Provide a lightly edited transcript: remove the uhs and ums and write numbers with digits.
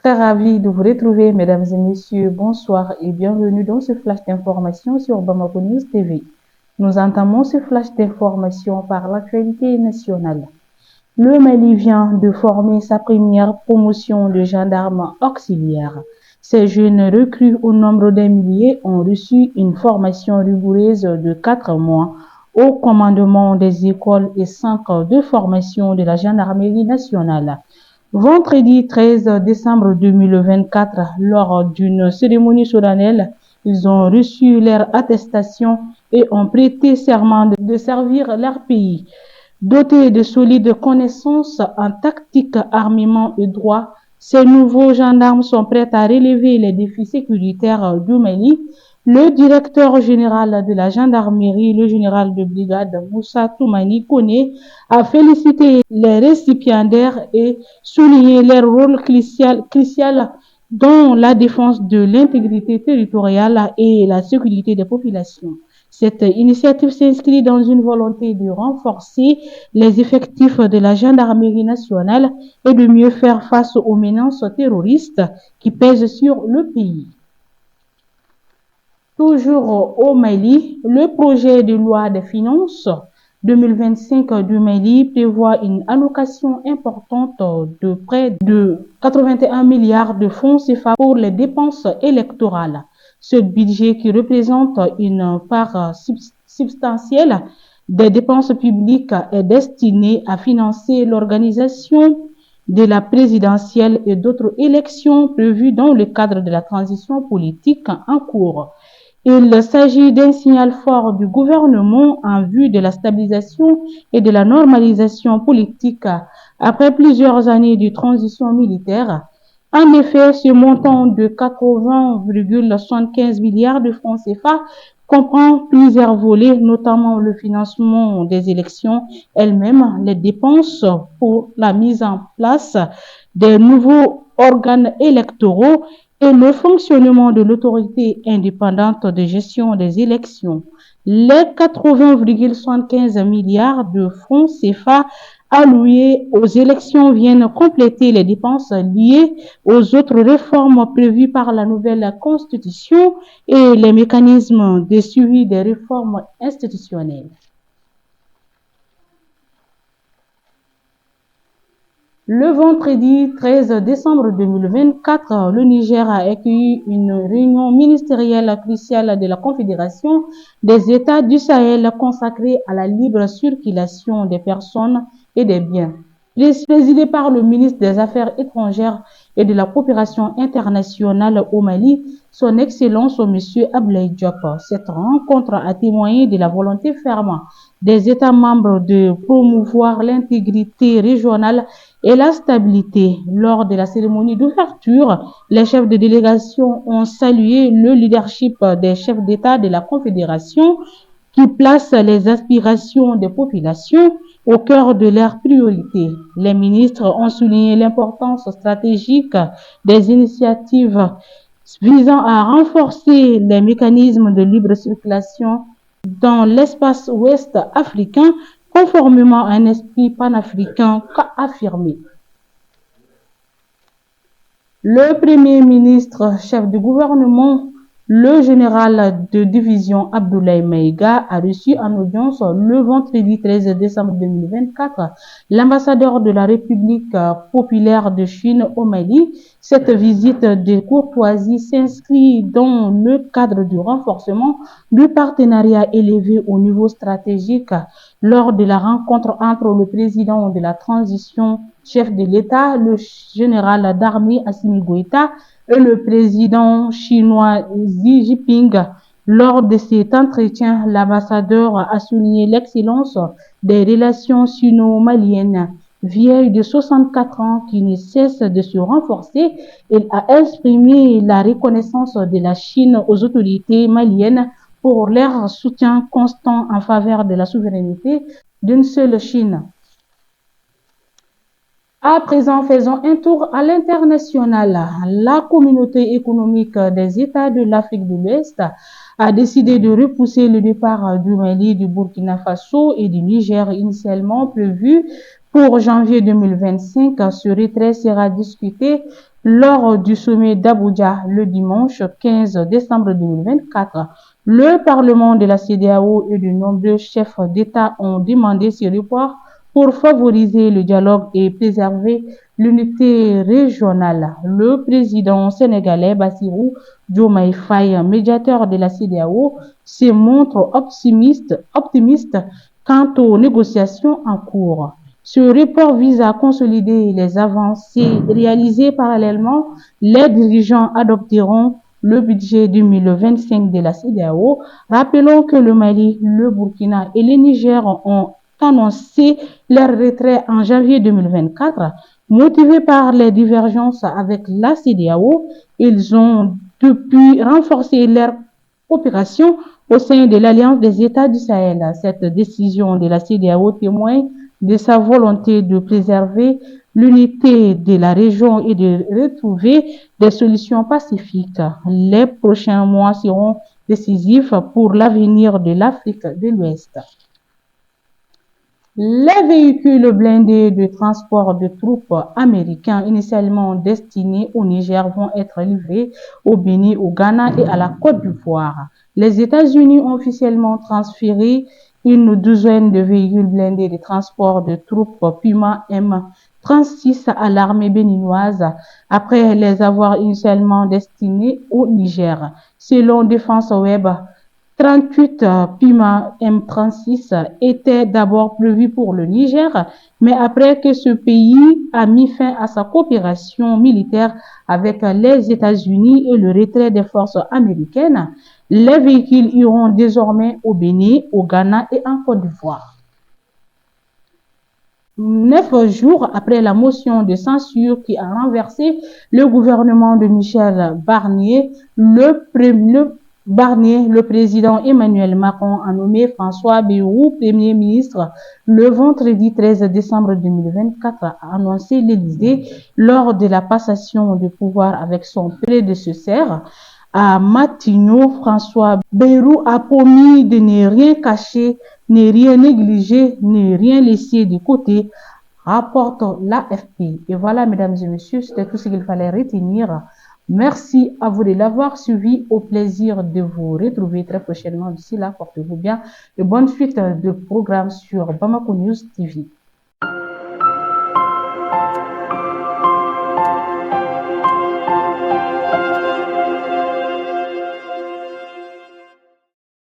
Très ravi de vous retrouver, mesdames et messieurs. Bonsoir et bienvenue dans ce flash d'information sur Bamako News TV. Nous entamons ce flash d'information par l'actualité nationale. Le Mali vient de former sa première promotion de gendarmes auxiliaires. Ces jeunes recrues au nombre d'un millier ont reçu une formation rigoureuse de 4 mois au commandement des écoles et centres de formation de la gendarmerie nationale. Vendredi 13 décembre 2024, lors d'une cérémonie solennelle, ils ont reçu leur attestation et ont prêté serment de servir leur pays. Dotés de solides connaissances en tactique, armement et droit, ces nouveaux gendarmes sont prêts à relever les défis sécuritaires du Mali. Le directeur général de la gendarmerie, le général de brigade Moussa Toumani Kone, a félicité les récipiendaires et souligné leur rôle crucial dans la défense de l'intégrité territoriale et la sécurité des populations. Cette initiative s'inscrit dans une volonté de renforcer les effectifs de la gendarmerie nationale et de mieux faire face aux menaces terroristes qui pèsent sur le pays. Toujours au Mali, le projet de loi des finances 2025 du Mali prévoit une allocation importante de près de 81 milliards de francs CFA pour les dépenses électorales. Ce budget qui représente une part substantielle des dépenses publiques est destiné à financer l'organisation de la présidentielle et d'autres élections prévues dans le cadre de la transition politique en cours. Il s'agit d'un signal fort du gouvernement en vue de la stabilisation et de la normalisation politique après plusieurs années de transition militaire. En effet, ce montant de 80,75 milliards de francs CFA comprend plusieurs volets, notamment le financement des élections elles-mêmes, les dépenses pour la mise en place des nouveaux organes électoraux et le fonctionnement de l'autorité indépendante de gestion des élections. Les 80,75 milliards de francs CFA alloués aux élections viennent compléter les dépenses liées aux autres réformes prévues par la nouvelle constitution et les mécanismes de suivi des réformes institutionnelles. Le vendredi 13 décembre 2024, le Niger a accueilli une réunion ministérielle cruciale de la Confédération des États du Sahel consacrée à la libre circulation des personnes et des biens. Présidée par le ministre des Affaires étrangères et de la coopération internationale au Mali, son Excellence M. Abdoulaye Diop. Cette rencontre a témoigné de la volonté ferme des États membres de promouvoir l'intégrité régionale et la stabilité. Lors de la cérémonie d'ouverture, les chefs de délégation ont salué le leadership des chefs d'État de la Confédération qui placent les aspirations des populations au cœur de leurs priorités. Les ministres ont souligné l'importance stratégique des initiatives visant à renforcer les mécanismes de libre circulation dans l'espace ouest africain, conformément à un esprit panafricain affirmé. Le Premier ministre, chef du gouvernement, le général de division Abdoulaye Maïga a reçu en audience le vendredi 13 décembre 2024 l'ambassadeur de la République populaire de Chine au Mali. Cette visite de courtoisie s'inscrit dans le cadre du renforcement du partenariat élevé au niveau stratégique lors de la rencontre entre le président de la transition, chef de l'État, le général d'armée Assimi Goïta, et le président chinois Xi Jinping. Lors de cet entretien, l'ambassadeur a souligné l'excellence des relations sino-maliennes, vieilles de 64 ans qui ne cessent de se renforcer. Il a exprimé la reconnaissance de la Chine aux autorités maliennes pour leur soutien constant en faveur de la souveraineté d'une seule Chine. À présent, faisons un tour à l'international. La communauté économique des États de l'Afrique de l'Ouest a décidé de repousser le départ du Mali, du Burkina Faso et du Niger initialement prévu pour janvier 2025. Ce retrait sera discuté Lors du sommet d'Abuja le dimanche 15 décembre 2024, le Parlement de la CEDEAO et de nombreux chefs d'État ont demandé ce report pour favoriser le dialogue et préserver l'unité régionale. Le président sénégalais Bassirou Diomaye Faye, médiateur de la CEDEAO, se montre optimiste quant aux négociations en cours. Ce report vise à consolider les avancées réalisées parallèlement. Les dirigeants adopteront le budget 2025 de la CEDEAO. Rappelons que le Mali, le Burkina et le Niger ont annoncé leur retrait en janvier 2024. Motivés par les divergences avec la CEDEAO, ils ont depuis renforcé leur coopération au sein de l'Alliance des États du Sahel. Cette décision de la CEDEAO témoigne de sa volonté de préserver l'unité de la région et de retrouver des solutions pacifiques. Les prochains mois seront décisifs pour l'avenir de l'Afrique de l'Ouest. Les véhicules blindés de transport de troupes américains initialement destinés au Niger vont être livrés au Bénin, au Ghana et à la Côte d'Ivoire. Les États-Unis ont officiellement transféré une douzaine de véhicules blindés de transport de troupes Puma M36 à l'armée béninoise après les avoir initialement destinés au Niger. Selon Défense Web, 38 Puma M36 étaient d'abord prévus pour le Niger, mais après que ce pays a mis fin à sa coopération militaire avec les États-Unis et le retrait des forces américaines, les véhicules iront désormais au Bénin, au Ghana et en Côte d'Ivoire. 9 jours après la motion de censure qui a renversé le gouvernement de Michel Barnier, le président Emmanuel Macron a nommé François Bayrou Premier ministre le vendredi 13 décembre 2024, a annoncé l'Élysée lors de la passation de pouvoir avec son prédécesseur. À Matignon, François Bayrou a promis de ne rien cacher, ne rien négliger, ne rien laisser de côté, rapporte l'AFP. Et voilà, mesdames et messieurs, c'était tout ce qu'il fallait retenir. Merci à vous de l'avoir suivi. Au plaisir de vous retrouver très prochainement. D'ici là, portez-vous bien. De bonnes suites de programmes sur Bamako News TV.